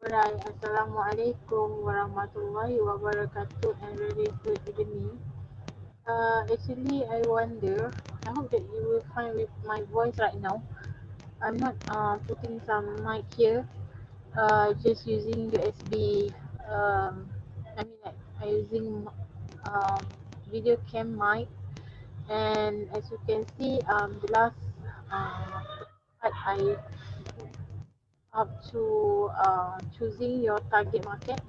Alright, Assalamualaikum warahmatullahi wabarakatuh and very good evening. Actually, I wonder, I hope that you will find with my voice right now. I'm not putting some mic here, just using USB. I using um, video cam mic, and as you can see, the last uh, part I up to choosing your target market,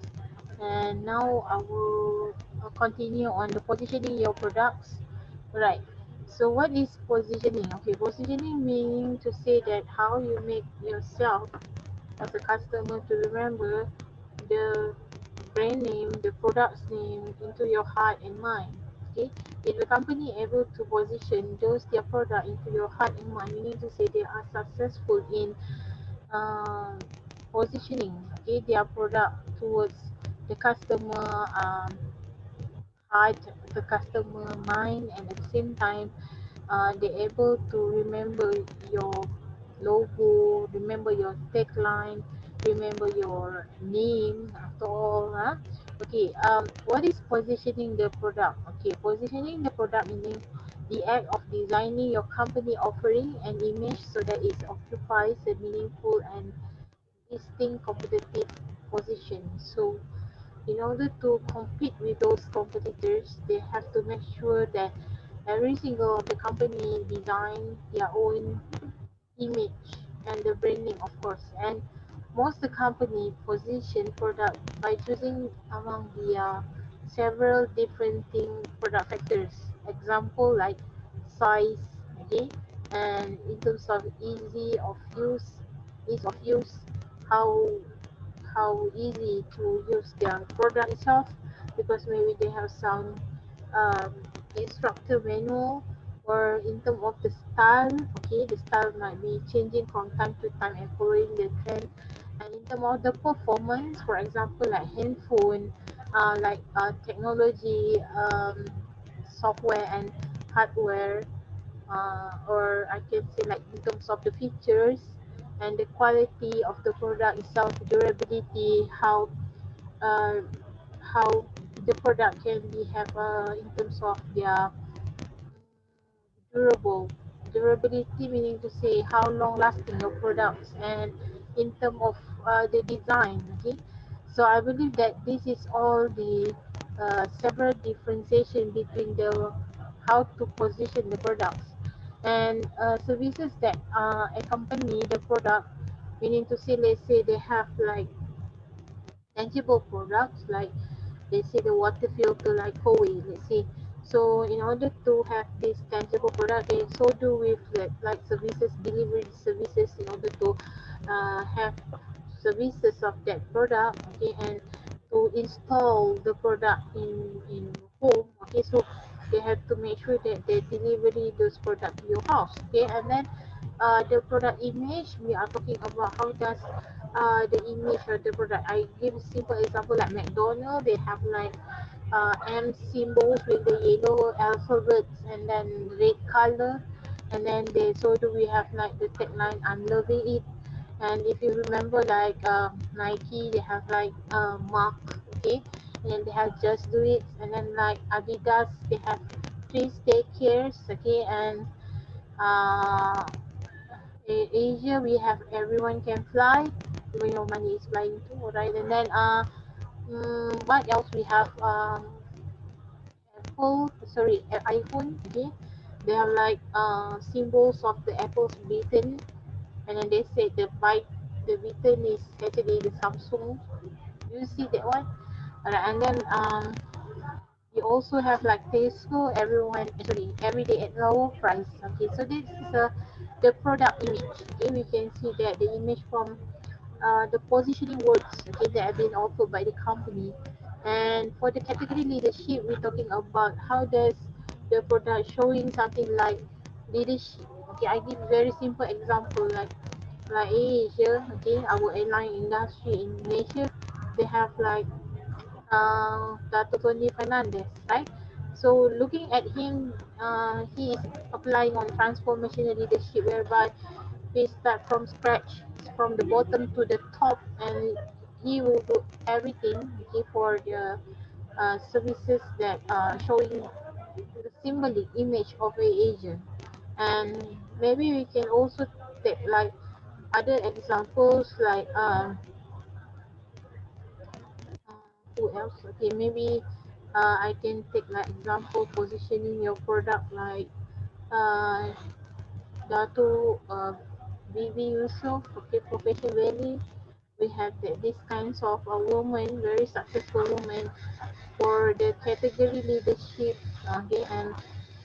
and now I will continue on the positioning your products. Right, so what is positioning? Okay, positioning meaning to say that how you make yourself as a customer to remember the brand name, the product's name into your heart and mind. Okay, if the company able to position those their product into your heart and mind, meaning to say they are successful in um, positioning, okay, their product towards the customer heart, the customer mind, and at the same time they're able to remember your logo, remember your tagline, remember your name after all. Okay, what is positioning the product? Okay, positioning the product meaning the act of designing your company offering an image so that it occupies a meaningful and distinct competitive position. So in order to compete with those competitors, they have to make sure that every single of the company design their own image and the branding, of course. And most the company position product by choosing among the several different thing product factors. Example like size, okay, and in terms of ease of use, how how easy to use their product itself, because maybe they have some um, instructor manual, or in terms of the style, okay, the style might be changing from time to time and following the trend. And in terms of the performance, for example, like handphone, technology, software and hardware, or I can say like in terms of the features and the quality of the product itself, durability, uh, how the product can be have in terms of their durable durability, meaning to say how long lasting your products, and in terms of the design. Okay, so I believe that this is all the several differentiation between the how to position the products and services that accompany the product, meaning to say, let's say they have like tangible products, like let's say the water filter like Huawei, let's say. So in order to have this tangible product, they so do with like services, delivery services, in order to have services of that product, okay, and to install the product in home, okay. So they have to make sure that they delivery those product to your house, okay. And then the product image, we are talking about how does the image of the product. I give a simple example like McDonald's, they have like M symbols with the yellow alphabets and then red color, and then they so do we have like the tagline I'm loving it. And if you remember like Nike, they have like Mark, okay, and then they have Just Do It, and then like Adidas, they have Three Stay Cares, okay. And uh, in Asia, we have Everyone Can Fly, even your money is flying too, right? And then what else we have? Apple, sorry, iPhone, okay. They have like symbols of the Apple's beacon, and then they say the beacon is actually the Samsung. You see that one? Alright, and then you also have like Tesco, everyone, sorry, every day at lower price. Okay, so this is the product image. Okay, we can see that the image from the positioning words, okay, that have been offered by the company. And for the category leadership, we're talking about how does the product showing something like leadership. Okay, I give very simple example like Asia, okay, our airline industry in Malaysia, they have like Dato Tony Fernandez, right? So looking at him, he is applying on transformational leadership, whereby he start from scratch, from the bottom to the top, and he will do everything, okay, for the services that showing the symbolic image of a agent. And maybe we can also take like other examples like who else? Okay, maybe I can take like example positioning your product like uh, Datu Bibi Yusuf, okay, Profession Valley. We have these kinds of women, very successful women for the category leadership, okay, and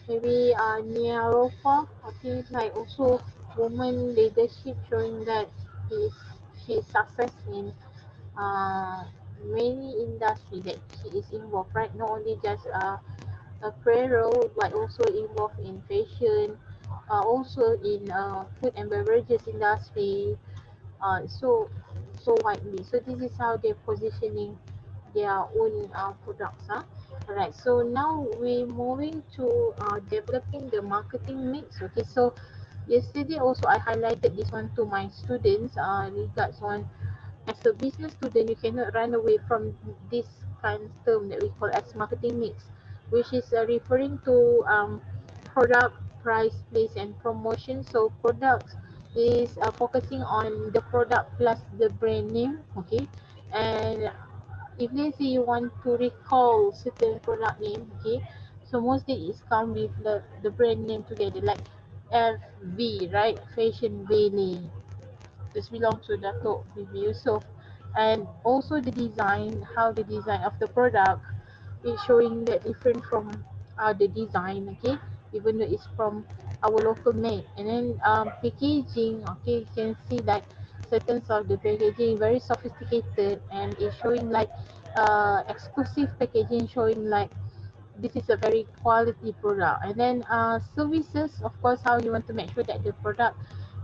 maybe Nia Rofa, okay, like also woman leadership showing that is she is success in uh, many industry that she is involved, right? Not only just apparel, but also involved in fashion, also in food and beverages industry, so widely. So this is how they're positioning their own products. Alright, so now we're moving to developing the marketing mix. Okay, so yesterday also I highlighted this one to my students regards on as a business student, you cannot run away from this kind of term that we call as marketing mix, which is referring to product, price, place, and promotion. So products is focusing on the product plus the brand name, okay? And if let's say you want to recall certain product name, okay? So mostly it's come with the brand name together, like FV, right? Fashion Valley, this belongs to Dato Bibi Yusof. And also the design, how the design of the product is showing that different from the design, okay, even though it's from our local made. And then packaging, okay, you can see that certain of the packaging very sophisticated and it's showing like exclusive packaging, showing like this is a very quality product. And then services, of course, how you want to make sure that the product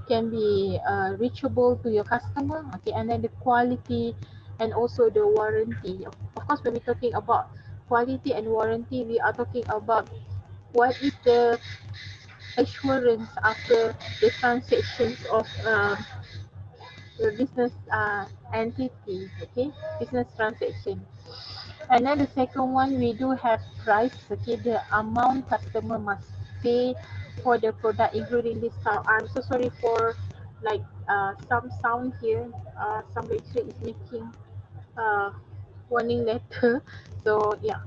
can be reachable to your customer, okay, and then the quality and also the warranty. Of course, when we're talking about quality and warranty, we are talking about what is the assurance after the transactions of the business entity, okay, business transaction. And then the second one, we do have price, okay, the amount customer must pay for the product, including discount. I'm so sorry for like some sound here. Somebody actually is making uh, warning letter. So yeah.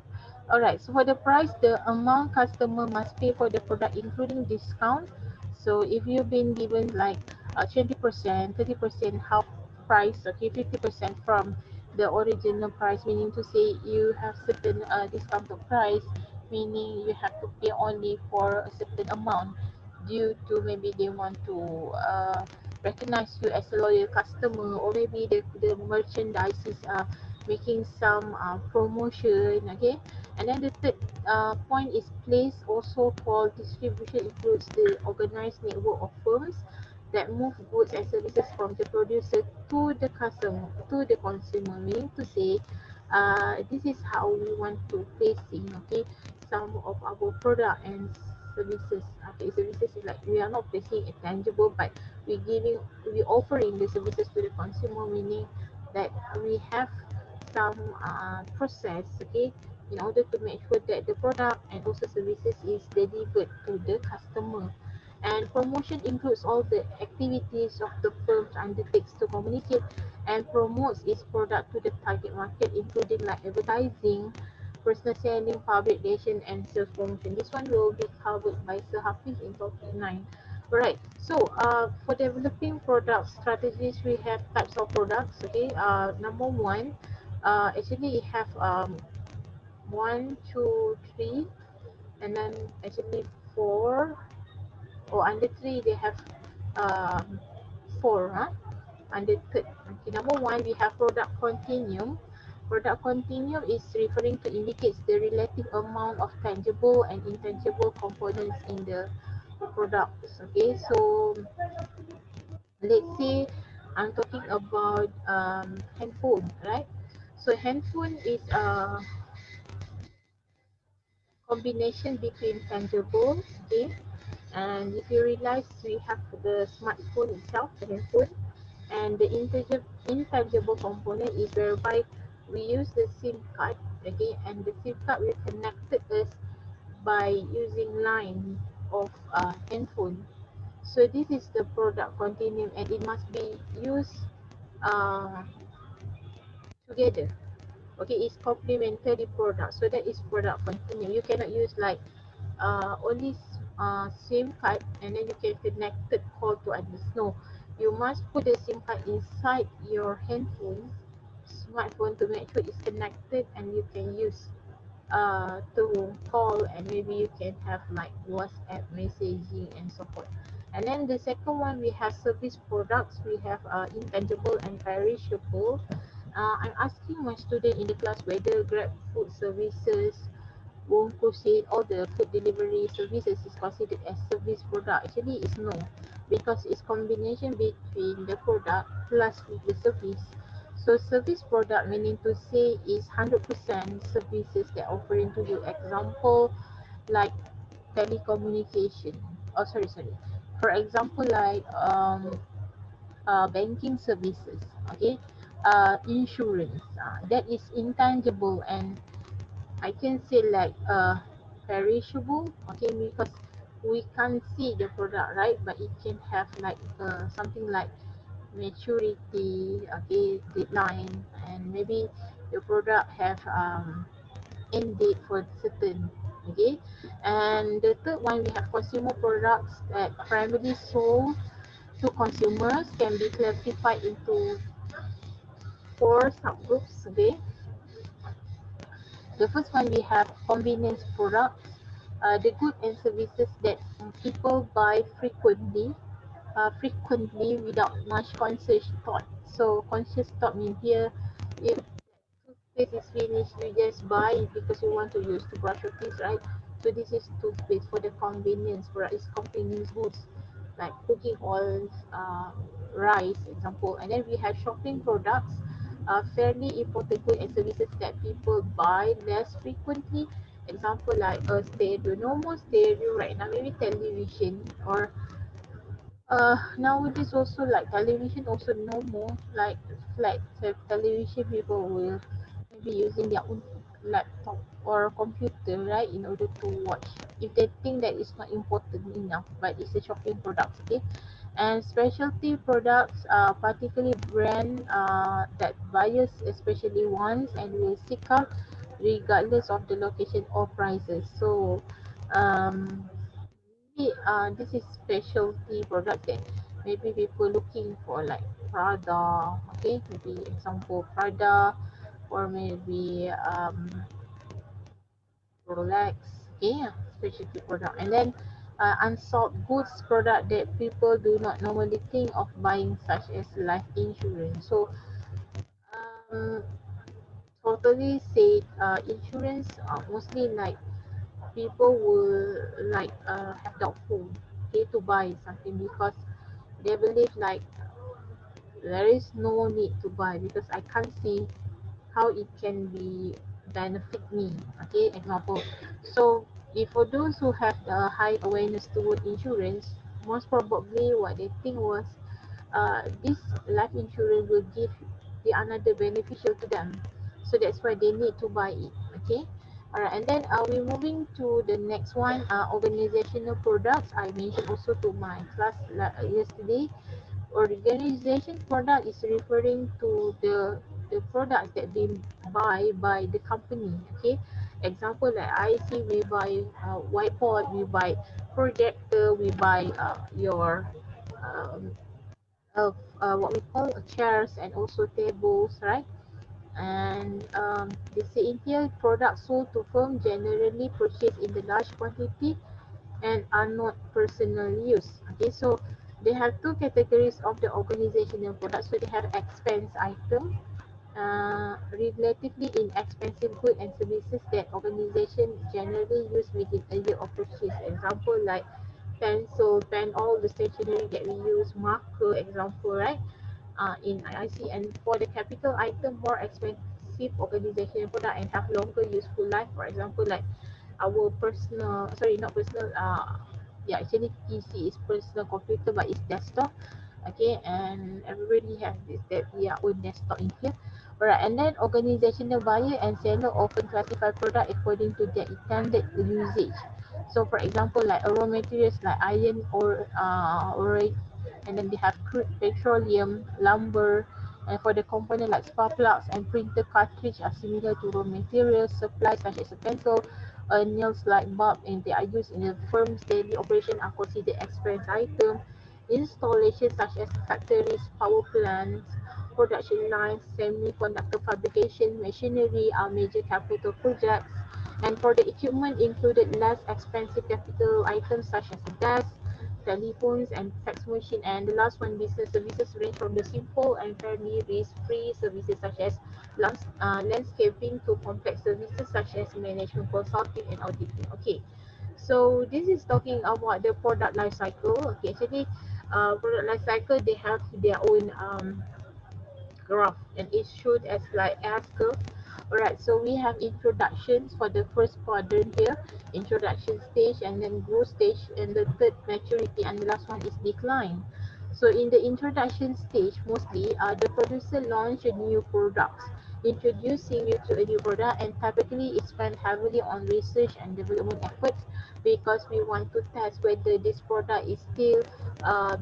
Alright, so for the price, the amount customer must pay for the product, including discount. So if you've been given like 20%, 30% half price, okay, 50% from the original price, meaning to say you have certain discounted price, meaning you have to pay only for a certain amount due to maybe they want to recognize you as a loyal customer, or maybe the merchandise is making some promotion, okay. And then the third point is place, also called distribution, includes the organized network of firms that move goods and services from the producer to the customer, to the consumer, meaning to say this is how we want to placing, okay, some of our product and services. Okay, services is like we are not placing it tangible, but we offering the services to the consumer, meaning that we have some process, okay, in order to make sure that the product and also services is delivered to the customer. And promotion includes all the activities of the firms undertakes to communicate and promotes its product to the target market, including like advertising, personal selling, public relation, and sales promotion. This one will be covered by Sir Hafiz in topic 9. Alright, so for developing product strategies, we have types of products. Okay, number one, actually you have one, two, three, and then actually four, or under three they have um, four, huh? Under third. Okay, number one, we have product continuum. Product continuum is referring to indicates the relative amount of tangible and intangible components in the products. Okay, so let's say I'm talking about handphone, right? So handphone is a combination between tangible, okay, and if you realize we have the smartphone itself, the handphone, And the intangible component is whereby we use the SIM card, okay, and the SIM card will connected us by using line of handphone. So this is the product continuum, and it must be used uh, together. Okay, it's complementary product. So that is product continuum. You cannot use like only SIM card and then you can connect it call to others. No, you must put the SIM card inside your handphone, smartphone, to make sure it's connected and you can use to call, and maybe you can have like WhatsApp messaging and so forth. And then the second one, we have service products. We have intangible and perishable. I'm asking my student in the class whether Grab food services, Wong Kusin, all the food delivery services is considered as service product. Actually, it's no, because it's combination between the product plus with the service. So service product meaning to say is 100% services that offering to you. Example like telecommunication. Oh, sorry. For example, like banking services. Okay, insurance. That is intangible, and I can say like perishable, okay, because we can't see the product, right? But it can have like something like maturity, okay, deadline, and maybe the product have end date for certain, okay. And the third one, we have consumer products that primarily sold to consumers, can be classified into four subgroups, okay. The first one, we have convenience products, the goods and services that people buy frequently without much conscious thought. So conscious thought means here, if toothpaste is finished, you just buy it because you want to use to brush your teeth, right? So this is toothpaste for the convenience product. It's convenience goods like cooking oils, rice, example. And then we have shopping products, fairly important goods and services that people buy less frequently. Example like a stereo, no more stereo right now, maybe television, or nowadays also like television also no more, like television, people will maybe using their own laptop or computer, right, in order to watch if they think that it's not important enough, but it's a shopping product, okay. And specialty products, particularly brand that buyers especially wants and will seek out regardless of the location or prices. So um this is specialty product that maybe people looking for, like Prada, okay, maybe example Prada, or maybe Rolex, okay, specialty product. And then unsold goods product that people do not normally think of buying, such as life insurance. So um, totally said, insurance mostly like people will like have doubtful, okay, to buy something because they believe like there is no need to buy because I can't see how it can be benefit me, okay, example. So if for those who have the high awareness toward insurance, most probably what they think was this life insurance will give the another beneficial to them, so that's why they need to buy it, okay. All right, and then we're moving to the next one, organizational products. I mentioned also to my class yesterday. Organization product is referring to the products that they buy by the company, okay. Example like IC, we buy whiteboard, we buy projector, we buy your um, what we call chairs and also tables, right? And they say in here, products sold to firm generally purchased in the large quantity and are not personal use. Okay, so they have two categories of the organizational products. So they have expense item, relatively inexpensive goods and services that organization generally use within a year of purchase. Example like pencil, pen, all the stationery that we use, marker, example, right? In IIC. And for the capital item, more expensive organizational product and have longer useful life. For example, like our personal, sorry, not personal, yeah, actually PC is personal computer, but it's desktop. Okay, and everybody has this that their own desktop in here. Alright, and then organizational buyer and seller often classify product according to their intended usage. So for example, like raw materials like iron or and then they have crude petroleum, lumber, and for the component like spark plugs and printer cartridge are similar to raw materials supplies such as a pencil, nails like bulb, and they are used in a firm's daily operation are considered expense item. Installations such as factories, power plants, production lines, semiconductor fabrication machinery are major capital projects. And for the equipment included less expensive capital items such as gas, telephones, and fax machine. And the last one, business services range from the simple and fairly risk-free services such as landscaping to complex services such as management consulting and auditing. Okay, so this is talking about the product life cycle. Okay, actually, product life cycle they have their own graph and it's showed as like S curve. Alright, so we have introductions for the first quadrant here, introduction stage and then growth stage and the third maturity and the last one is decline. So in the introduction stage, mostly the producer launch a new products, introducing you to a new product and typically it spend heavily on research and development efforts because we want to test whether this product is still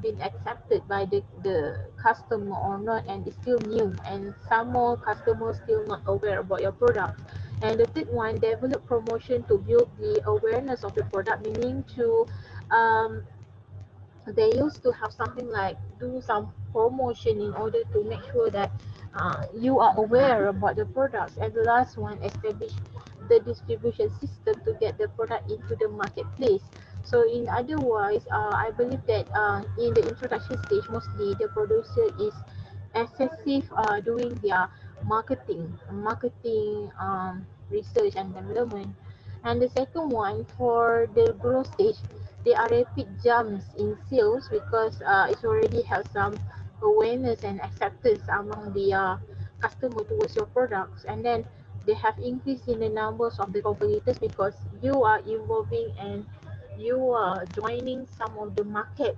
been accepted by the customer or not and it's still new and some more customers still not aware about your product. And the third one, develop promotion to build the awareness of the product, meaning to um, they used to have something like do some promotion in order to make sure that you are aware about the products. And the last one, establish the distribution system to get the product into the marketplace. So in otherwise, I believe that in the introduction stage, mostly the producer is excessive doing their marketing research and development. And the second one, for the growth stage, there are rapid jumps in sales because it's already has some awareness and acceptance among the customer towards your products. And then they have increased in the numbers of the competitors because you are evolving and you are joining some of the market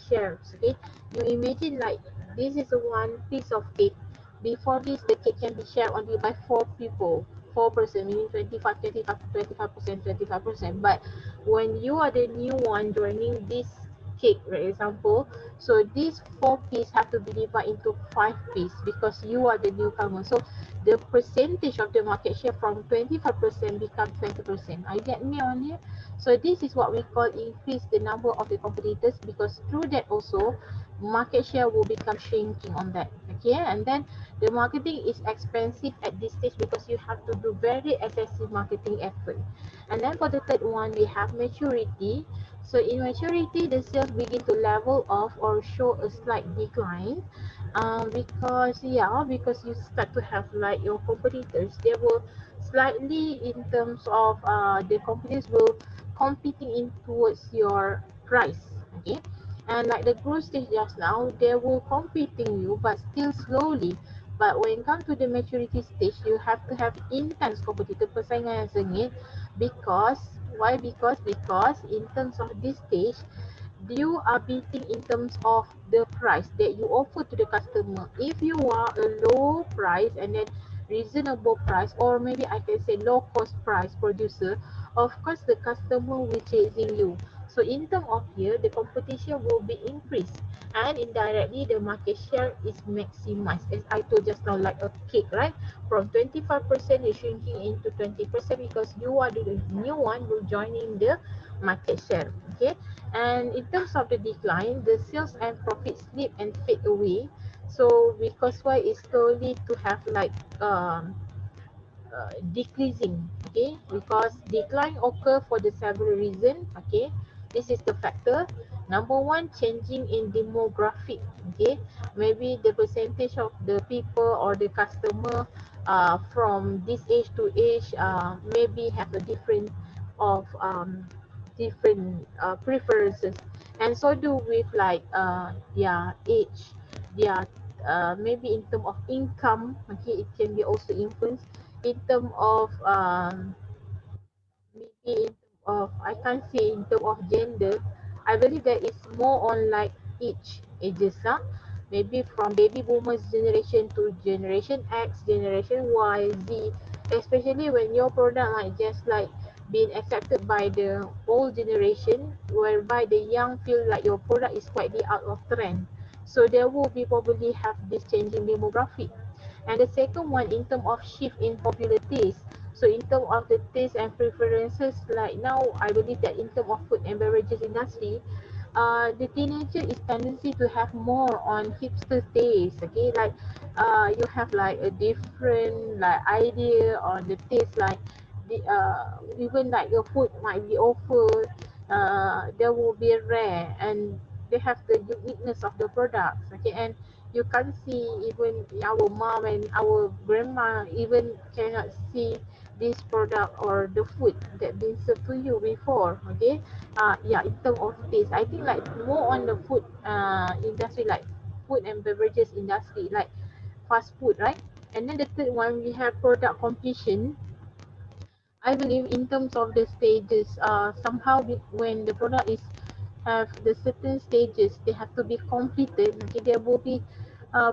shares. Okay, you imagine like this is one piece of cake. Before this, the cake can be shared only by four people, 4%, meaning 25, 25, 25%, 25%. But when you are the new one joining this cake, for example, so these four pieces have to be divided into five pieces because you are the newcomer. So the percentage of the market share from 25% become 20%. I get me on here? So this is what we call increase the number of the competitors because through that also market share will become shrinking on that. Okay, and then the marketing is expensive at this stage because you have to do very excessive marketing effort. And then for the third one, we have maturity. So in maturity, the sales begin to level off or show a slight decline. Because you start to have like your competitors, they will slightly in terms of the companies will competing in towards your price. Okay, and like the growth stage just now, they will competing you but still slowly. But when it comes to the maturity stage, you have to have intense competitive persaingan yang sengit because why? Because in terms of this stage, you are beating in terms of the price that you offer to the customer. If you are a low price and then reasonable price, or maybe I can say low cost price producer, of course the customer will chasing you. So in terms of here, the competition will be increased and indirectly the market share is maximized. As I told just now, like a cake, right? From 25% is shrinking into 20% because you are the new one who joining the market share. Okay, and in terms of the decline, the sales and profit slip and fade away. So because why is slowly to have like decreasing. Okay, because decline occur for the several reason. Okay, this is the factor. Number one, changing in demographic. Okay, maybe the percentage of the people or the customer from this age to age maybe have a different of different preferences, and so do with like their age, their maybe in term of income. Okay, it can be also influenced in term of maybe in term of I can't say in term of gender. I believe that it's more on like age. ages, maybe from baby boomers generation to generation X, generation Y, Z, especially when your product might just like being accepted by the old generation, whereby the young feel like your product is quite out of trend. So there will be probably have this changing demographic. And the second one, in terms of shift in popular taste. So in terms of the taste and preferences, like now, I believe that in terms of food and beverages industry, the teenager is tendency to have more on hipster taste. Okay, like you have like a different like idea on the taste, like the even like your food might be offered. There will be rare, and they have the uniqueness of the products. Okay, and you can't see, even our mom and our grandma even cannot see this product or the food that been served to you before. Okay, yeah, in terms of taste, I think like more on the food industry, like food and beverages industry, like fast food, right? And then the third one, we have product completion. I believe in terms of the stages, somehow when the product is have the certain stages, they have to be completed. Okay, there will be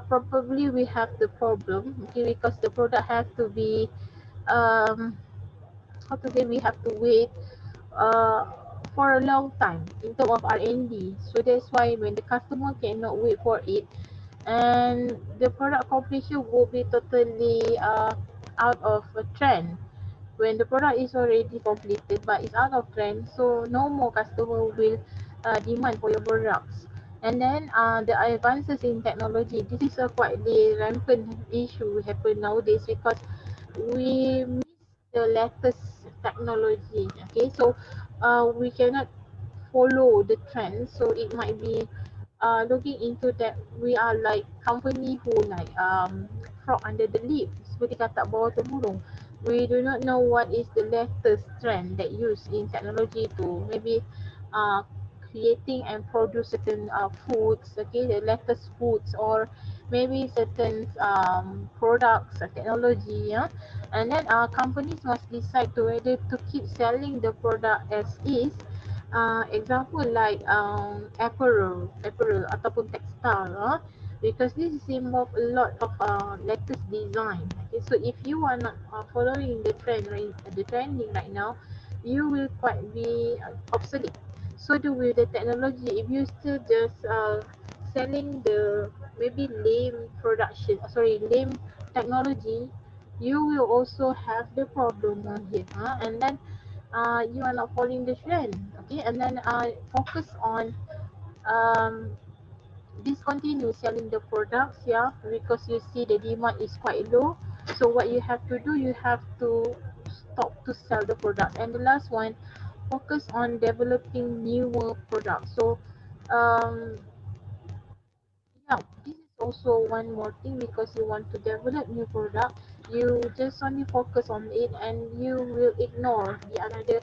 probably we have the problem. Okay, because the product has to be um, how to say, we have to wait uh, for a long time in terms of R&D. So that's why when the customer cannot wait for it, and the product completion will be totally out of a trend. When the product is already completed but it's out of trend, so no more customer will demand for your products. And then the advances in technology, this is a quite rampant issue happen nowadays, because we miss the latest technology. Okay, so we cannot follow the trend, so it might be looking into that, we are like company who like frog under the lip, seperti kata bawah temurung. We do not know what is the latest trend that used in technology to maybe uh, creating and produce certain foods, okay, the latest foods, or maybe certain products or technology, yeah. And then companies must decide to whether to keep selling the product as is. Example like apparel ataupun textile, because this is involve a lot of latest design. Okay, so if you are not following the trend, right, the trending right now, you will quite be obsolete. So do with the technology, if you still just selling the maybe lame production, lame technology, you will also have the problem on here, and then you are not following the trend. Okay, and then focus on um, discontinue selling the products, yeah, because you see the demand is quite low. So what you have to do, you have to stop to sell the product. And the last one, focus on developing newer products. So um, yeah, this is also one more thing, because you want to develop new product, you just only focus on it and you will ignore the another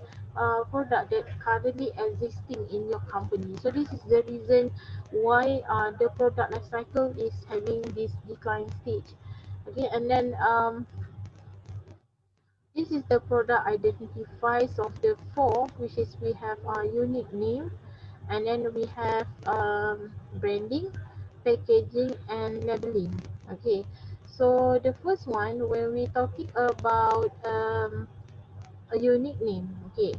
product that currently existing in your company. So this is the reason why the product life cycle is having this decline stage. Okay, and then this is the product identifiers of the four, which is we have our unique name, and then we have branding, packaging, and labeling. Okay, so the first one, when we talking about a unique name, okay,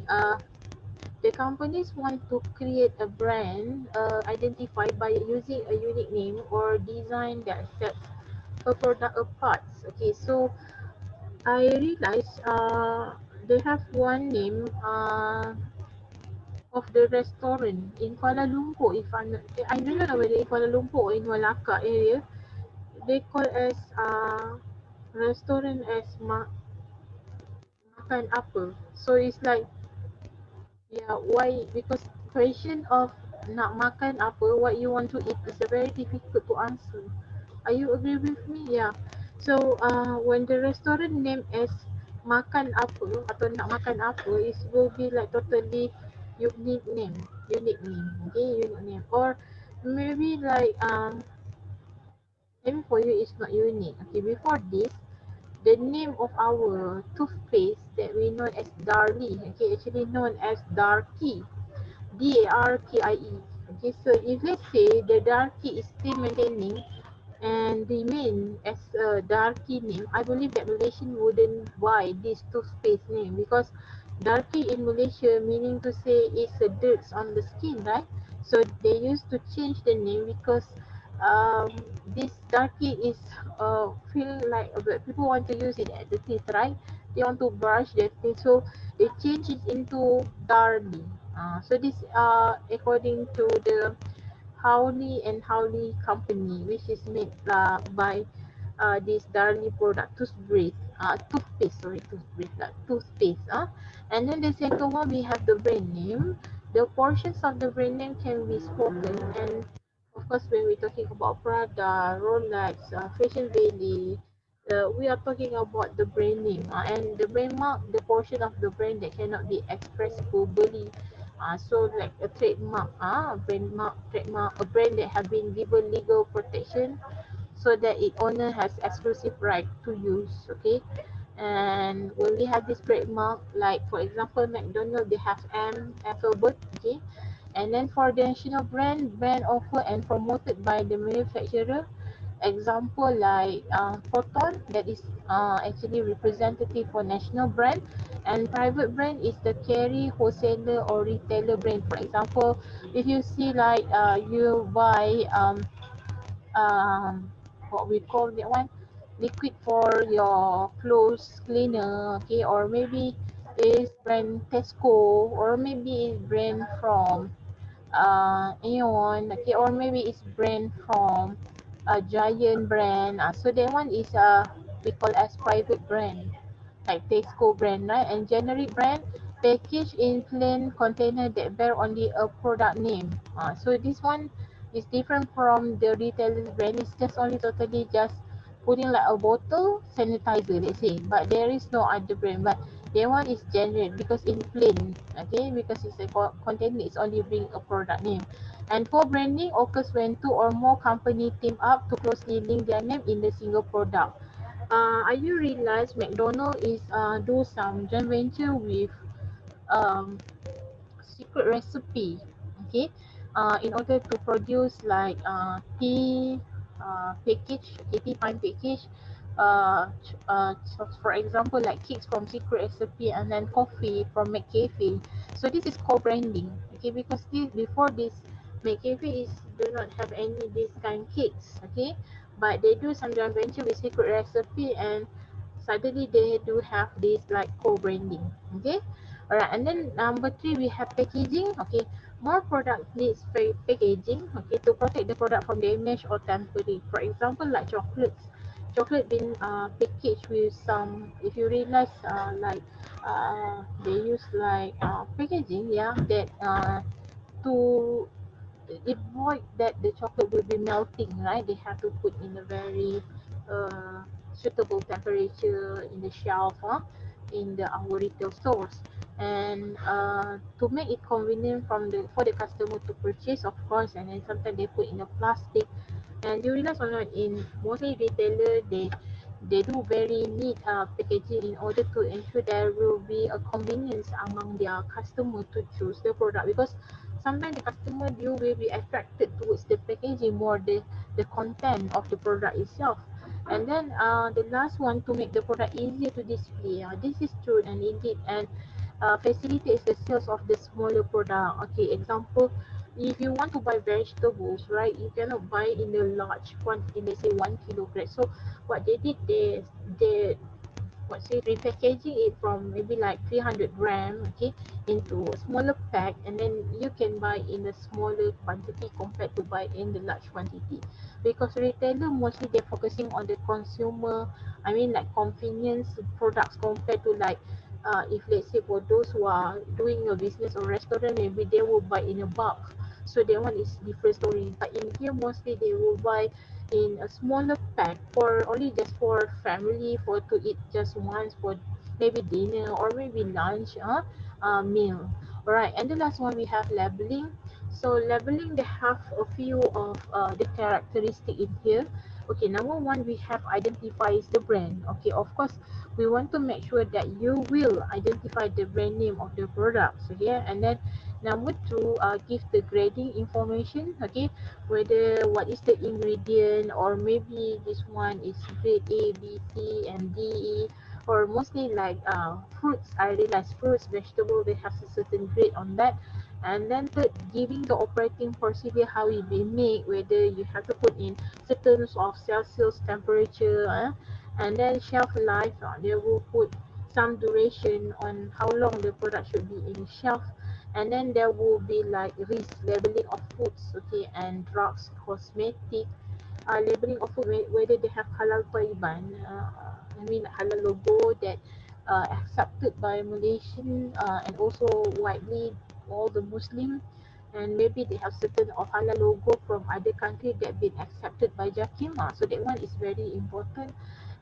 the companies want to create a brand identified by using a unique name or design that sets a product apart. Okay, so I realized they have one name of the restaurant in Kuala Lumpur. If I don't know whether in Kuala Lumpur or in Malacca area, they call as restaurant as makan apa. So it's like, yeah, why? Because question of nak makan apa, what you want to eat, is a very difficult to answer. Are you agree with me? Yeah. So when the restaurant name as makan apa atau nak makan apa, it will be like totally unique name, okay, unique name. Or maybe like maybe for you it's not unique. Okay, before this, the name of our toothpaste that we know as Darlie, okay, actually known as Darkie, Darkie. Okay, so if let's say the darky is still maintaining and remain as a darky name, I believe that Malaysian wouldn't buy this toothpaste name, because darky in Malaysia meaning to say is a dirt on the skin, right? So they used to change the name because this darky is feel like people want to use it at the teeth, right? They want to brush their teeth, so they change it into Darlie. So this according to the Howley and Howley company, which is made by this Darlie product, toothpaste. And then the second one, we have the brand name. The portions of the brand name can be spoken, and of course, when we're talking about Prada, Rolex, Fashion Bailey, we are talking about the brand name, and the brand mark, the portion of the brand that cannot be expressed verbally. So like a trademark, brand mark, trademark, a brand that have been given legal protection so that its owner has exclusive right to use. Okay, and when we have this trademark, like for example, McDonald, they have alphabet. Okay, and then for the national brand offered and promoted by the manufacturer. Example like Proton, that is actually representative for national brand, and private brand is the carry wholesaler or retailer brand. For example, if you see like you buy um, what we call that one, liquid for your clothes cleaner, okay, or maybe is brand Tesco, or maybe is brand from Aeon, okay, or maybe it's brand from a giant brand. So that one is we call as private brand, like Tesco brand, right? And generic brand packaged in plain container that bear only a product name. So this one is different from the retailer's brand. It's just only totally just putting like a bottle sanitizer, let's say, but there is no other brand. But that one is generic because in plain, okay, because it's a container, it's only bring a product name. And co-branding occurs when two or more companies team up to closely link their name in the single product. I you realize McDonald is do some joint venture with um, secret recipe, okay, in order to produce like tea package, okay, tea pine package, so for example like cakes from secret recipe, and then coffee from McCafe. So this is co-branding, okay, because this before this McCafe is do not have any this kind cakes, okay, but they do some joint venture with secret recipe, and suddenly they do have this like co-branding, okay. Alright, and then number three, we have packaging. Okay, more product needs packaging. Okay, to protect the product from damage or temporary. For example, like chocolates. Chocolate been packaged with some. If you realize, like they use like packaging, yeah, that to avoid that the chocolate will be melting, right? They have to put in a very suitable temperature in the shelf, in the our retail stores, and to make it convenient from the for the customer to purchase, of course. And then sometimes they put in a plastic, and you realize or not, in mostly retailer, they do very neat packaging in order to ensure there will be a convenience among their customer to choose the product, because sometimes the customer you will be attracted towards the packaging more the content of the product itself. And then the last one, to make the product easier to display. This is true and indeed, and facilitates the sales of the smaller product. Okay, example, if you want to buy vegetables, right, you cannot buy in a large quantity, let's say 1 kilogram. So what they did, they what say repackaging it from maybe like 300 gram, okay, into a smaller pack, and then you can buy in a smaller quantity compared to buy in the large quantity, because retailer mostly they're focusing on the consumer, I mean like convenience products, compared to like if let's say for those who are doing a business or restaurant, maybe they will buy in a bulk, so that one is different story. But in here mostly they will buy in a smaller pack for only just for family, for to eat just once, for maybe dinner or maybe lunch meal. All right, and the last one we have labeling. So labeling, they have a few of the characteristic in here. Okay, number one, we have identifies the brand. Okay, of course we want to make sure that you will identify the brand name of the products. Okay, and then Number two, give the grading information, okay, whether what is the ingredient, or maybe this one is grade A, B, C, and D, E, or mostly like fruits. I realize fruits, vegetable, they have a certain grade on that. And then third, giving the operating procedure, how it be made, whether you have to put in certain of Celsius temperature, and then shelf life. They will put some duration on how long the product should be in shelf. And then there will be like risk labeling of foods, okay, and drugs, cosmetic, labeling of food, whether they have halal Taiban, I mean halal logo that accepted by Malaysian, and also widely all the Muslim, and maybe they have certain of halal logo from other country that been accepted by JAKIM. So that one is very important.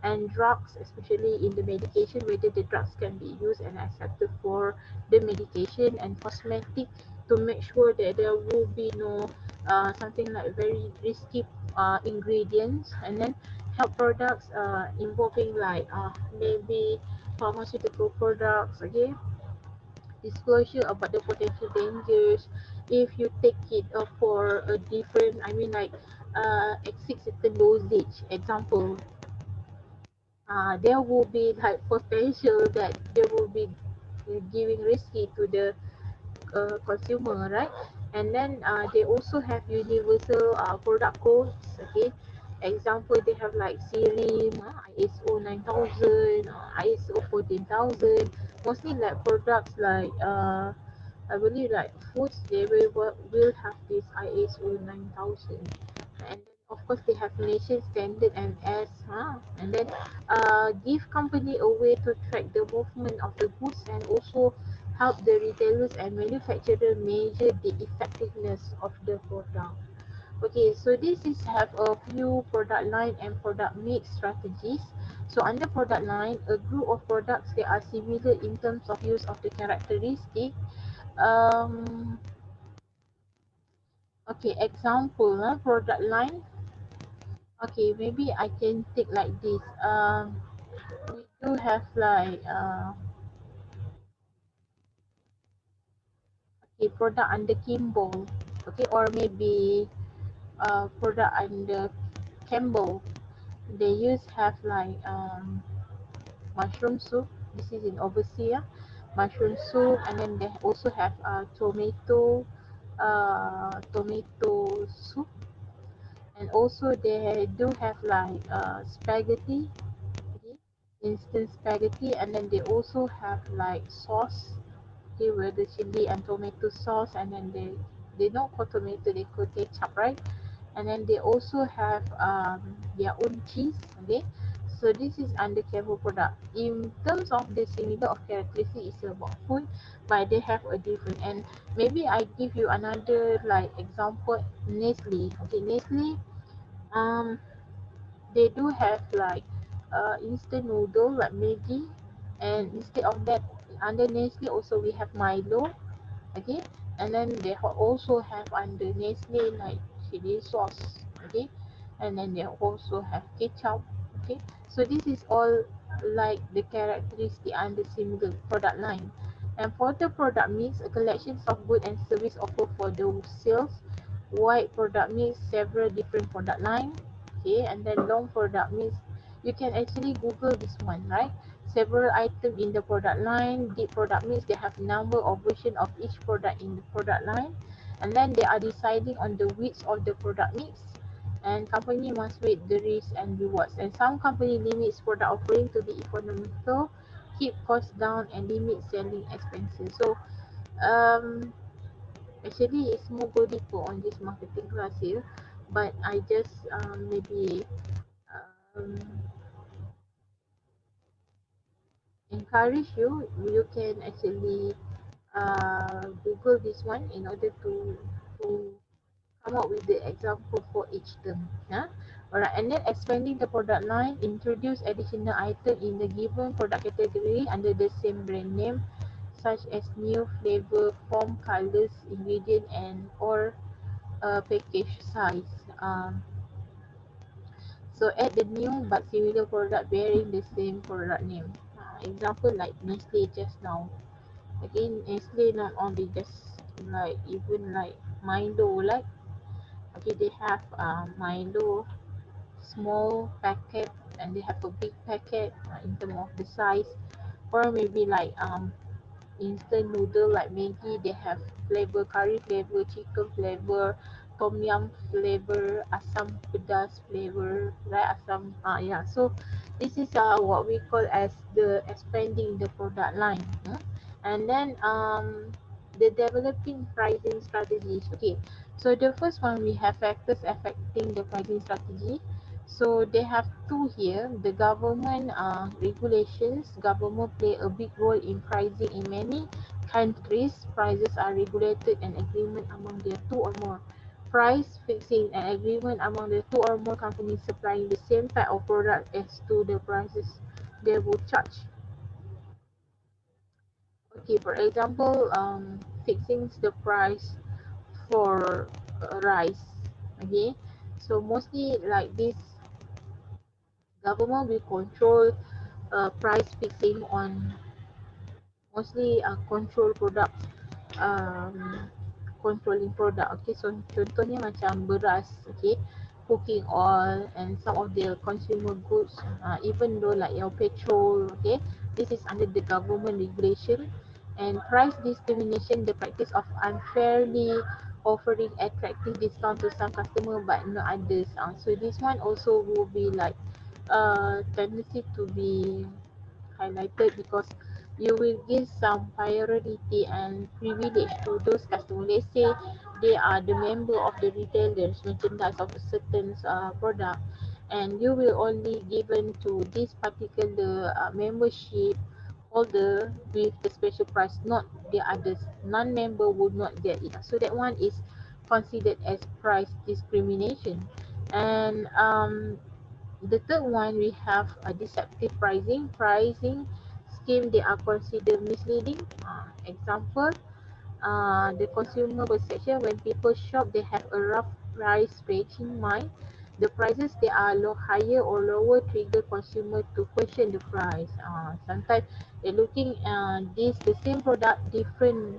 And drugs, especially in the medication, whether the drugs can be used and accepted for the medication, and cosmetic, to make sure that there will be no something like very risky ingredients. And then health products involving like maybe pharmaceutical products, okay, disclosure about the potential dangers if you take it for a different, I mean like exceed certain dosage. Example, there will be like potential that there will be giving risky to the consumer, right? And then they also have universal product codes, okay. Example, they have like serum, ISO 9000, ISO 14000. Mostly like products like I believe like foods, they will have this ISO 9000. And then of course they have nation standard MS, and then give company a way to track the movement of the goods, and also help the retailers and manufacturer measure the effectiveness of the product. Okay, so this is have a few product line and product mix strategies. So under product line, a group of products that are similar in terms of use of the characteristic. um okay, example, product line. Okay, maybe I can take like this. We do have like okay, product under Kimball, okay, or maybe product under Campbell. They use have like mushroom soup. This is in overseas, mushroom soup, and then they also have tomato soup, and also they do have like spaghetti, okay, instant spaghetti, and then they also have like sauce, okay, with the chili and tomato sauce, and then they don't call tomato, they call ketchup, right? And then they also have their own cheese, okay. So this is under careful product. In terms of the similar of characteristic is about food, but they have a different. And maybe I give you another like example, Nestle, okay. Nestle, um they do have like instant noodle like Maggi, and instead of that, under Nestle also we have Milo, okay. And then they also have under Nestle like chili sauce, okay. And then they also have ketchup, okay. So this is all like the characteristic under similar product line. And for the product mix, a collection of good and service offer for the sales. Wide product mix, several different product line, okay. And then long product mix, you can actually Google this one, right? Several items in the product line. Deep product mix, they have number of version of each product in the product line, and then they are deciding on the width of the product mix. And company must weigh the risk and rewards. And some company limits product offering to be economical, keep costs down, and limit selling expenses. So um actually it's more go deeper on this marketing class here, but I just maybe um, encourage you. You can actually Google this one in order to come up with the example for each term. Yeah. Alright, and then expanding the product line, introduce additional item in the given product category under the same brand name, such as new flavor, form, colors, ingredient, and or package size. So add the new but similar product bearing the same product name. Example like Nestle just now. Again, Nestle not only just like even like Milo, like okay, they have Milo small packet and they have a big packet in terms of the size, or maybe like instant noodle like Maggi, they have flavor, curry flavor, chicken flavor, tom yum flavor, asam pedas flavor, right? Asam, yeah. So this is what we call as the expanding the product line. And then the developing pricing strategies. Okay, so the first one we have factors affecting the pricing strategy. So they have two here. The government regulations. Government play a big role in pricing in many countries. Prices are regulated and agreement among the two or more. Price fixing and agreement among the two or more companies supplying the same type of product as to the prices they will charge. Okay, for example, fixing the price for rice. Okay, so mostly like this government will control price fixing on mostly control products, um, controlling product. Okay, so contohnya macam beras, okay, cooking oil and some of the consumer goods, even though like your petrol, okay, this is under the government regulation. And price discrimination, the practice of unfairly offering attractive discount to some customer but not others. So this one also will be like tendency to be highlighted because you will give some priority and privilege to those customers. Let's say they are the member of the retailers merchandise of a certain product, and you will only given to this particular membership holder with the special price, not the others. Non-member would not get it. So that one is considered as price discrimination. And the third one, we have a deceptive pricing scheme. They are considered misleading. Example, the consumer perception. When people shop, they have a rough price range in mind. The prices they are higher or lower trigger consumer to question the price. Sometimes they're looking this the same product, different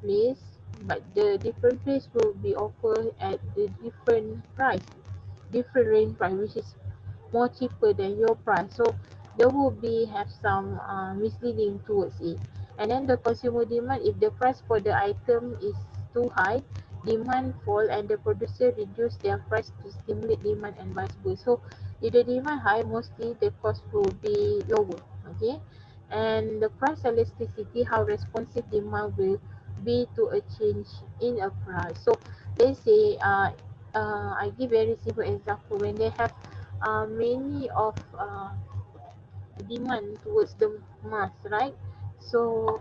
place, but the different place will be offered at the different range price, which is more cheaper than your price. So there will be have some misleading towards it. And then the consumer demand, if the price for the item is too high, demand fall and the producer reduce their price to stimulate demand and vice versa. So if the demand high, mostly the cost will be lower. Okay. And the price elasticity, how responsive demand will be to a change in a price. So let's say I give very simple example. When they have many of demand towards the mass, right? So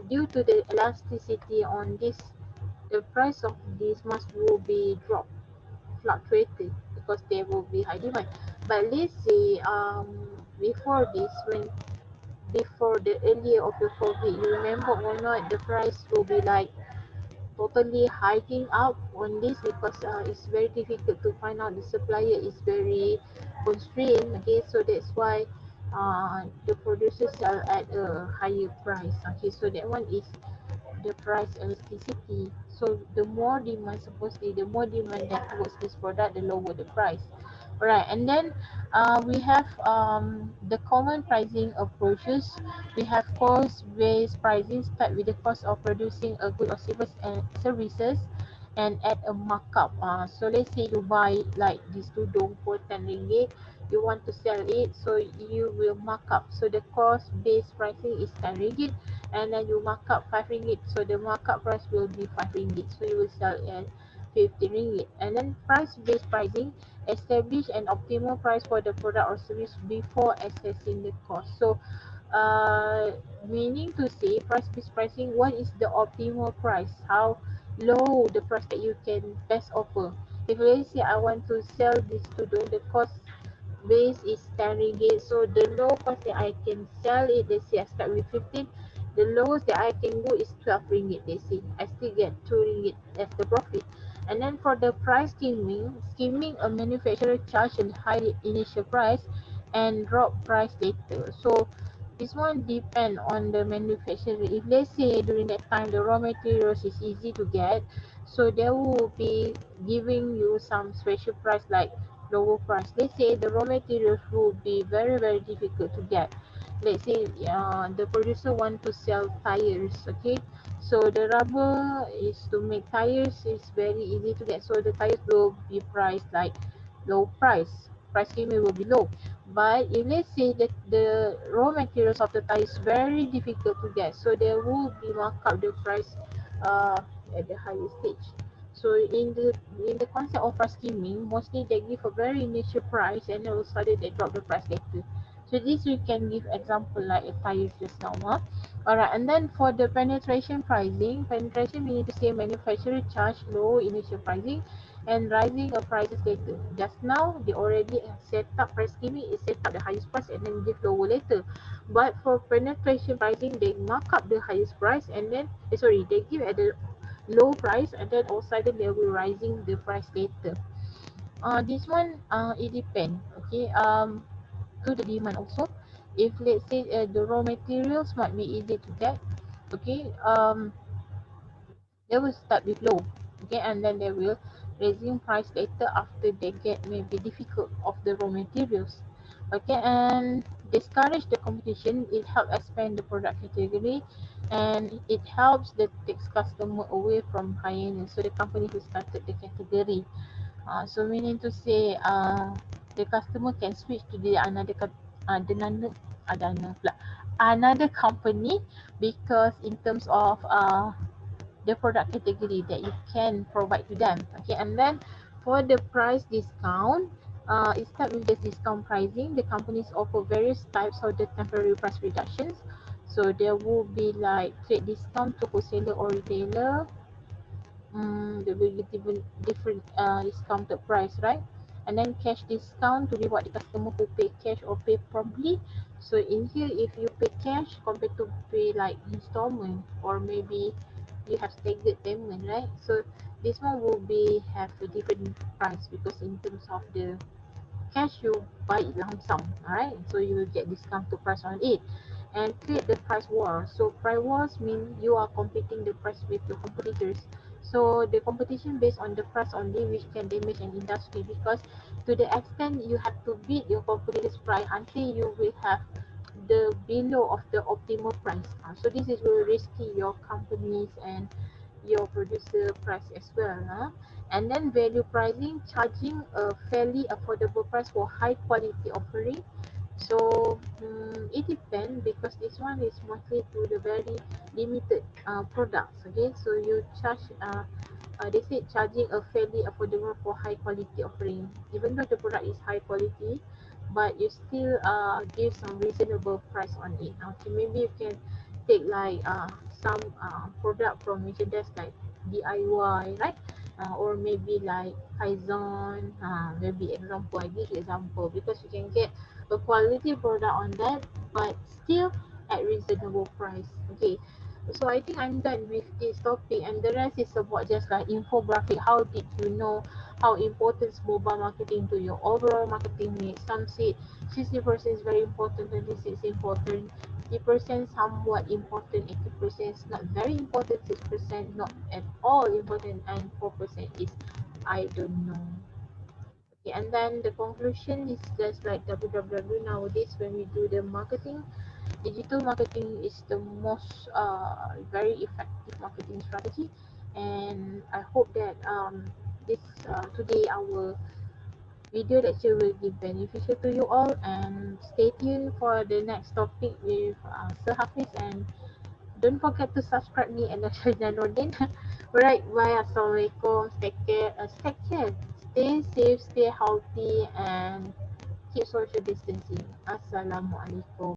due to the elasticity on this, the price of this mass will be dropped, fluctuated because there will be high demand. But let's say before this, when before the earlier of the COVID, you remember or not, the price will be like totally hiking up on this because it's very difficult to find out, the supplier is very constrained. Okay, so that's why the producers sell at a higher price. Okay, so that one is the price elasticity. So the more demand, supposedly the more demand that towards this product, the lower the price. Alright, and then we have the common pricing approaches. We have cost-based pricing, start with the cost of producing a good or services and add a markup. So let's say you buy like this tudung for 10 ringgit, you want to sell it, so you will mark up. So the cost-based pricing is 10 ringgit, and then you mark up 5 ringgit, so the markup price will be 5 ringgit, so you will sell at 50 ringgit. And then price-based pricing, establish an optimal price for the product or service before assessing the cost. So uh, meaning to say, price-based pricing, what is the optimal price, how low the price that you can best offer. If let's say I want to sell this tudung, the cost base is 10 ringgit, so the low cost that I can sell it, let's say I start with 15, the lowest that I can go is 12 ringgit. Let's say I still get 2 ringgit as the profit. And then for the price skimming, a manufacturer charge a high initial price and drop price later. So This one depend on the manufacturer. If let's say during that time the raw materials is easy to get, so they will be giving you some special price like lower price. Let's say the raw materials will be very difficult to get. Let's say the producer want to sell tires, okay? So the rubber is to make tires is very easy to get. So the tires will be priced like low price. Price limit will be low. But if let's say that the raw materials of the tire is very difficult to get, so they will be mark up the price uh, at the higher stage. So in the concept of price skimming, mostly they give a very initial price and then all of a sudden they drop the price later. So this we can give example like a tire just now. Huh? Alright, and then for the penetration pricing, penetration meaning to say manufacturer charge low initial pricing and rising of prices later. Just now, they already set up price limit, it set up the highest price and then give lower later. But for penetration pricing, they mark up the highest price and then, they give at the low price and then all of a sudden they will rising the price later. This one, it depends, okay, to the demand also. If let's say the raw materials might be easy to get, okay, they will start with low, okay, and then they will raising price later after they get maybe difficult of the raw materials, okay, and discourage the competition. It helps expand the product category, and it helps the takes customer away from high end. So the company who started the category, so meaning to say, the customer can switch to the another company because in terms of the product category that you can provide to them. Okay, and then for the price discount, it starts with the discount pricing. The companies offer various types of the temporary price reductions. So there will be like trade discount to wholesaler or retailer. There will be different discounted price, right? And then cash discount to reward the customer who pay cash or pay promptly. So in here, if you pay cash compared to pay like installment or maybe you have staggered payment, right? So this one will be have a different price because in terms of the cash you buy it lump sum, alright? So you will get discount to price on it. And create the price war. So price wars mean you are competing the price with your competitors. So the competition based on the price only which can damage an industry because to the extent you have to beat your competitors price until you will have the below of the optimal price. So this is very risky your companies and your producer price as well. And then value pricing, charging a fairly affordable price for high quality offering. So it depends because this one is mostly to the very limited products. Okay, so you charge they say charging a fairly affordable for high quality offering. Even though the product is high quality, but you still give some reasonable price on it. Okay, maybe you can take like some product from merchandise like DIY, right? Or maybe like Kaizen, maybe example, I give you example because you can get a quality product on that, but still at reasonable price. Okay, so I think I'm done with this topic, and the rest is about just like infographic. How did you know how important is mobile marketing to your overall marketing mix? Some say 60% is very important, 26% is important, 50% somewhat important, 80% is not very important, 6% not at all important, and 4% is I don't know. Okay, and then the conclusion is just like www nowadays when we do the marketing, digital marketing is the most very effective marketing strategy, and I hope that this today our video lecture will be beneficial to you all, and stay tuned for the next topic with Sir Hafiz, and don't forget to subscribe me and Nordin. Alright, bye. Assalamualaikum. Take care. Stay safe, stay healthy, and keep social distancing. Assalamualaikum.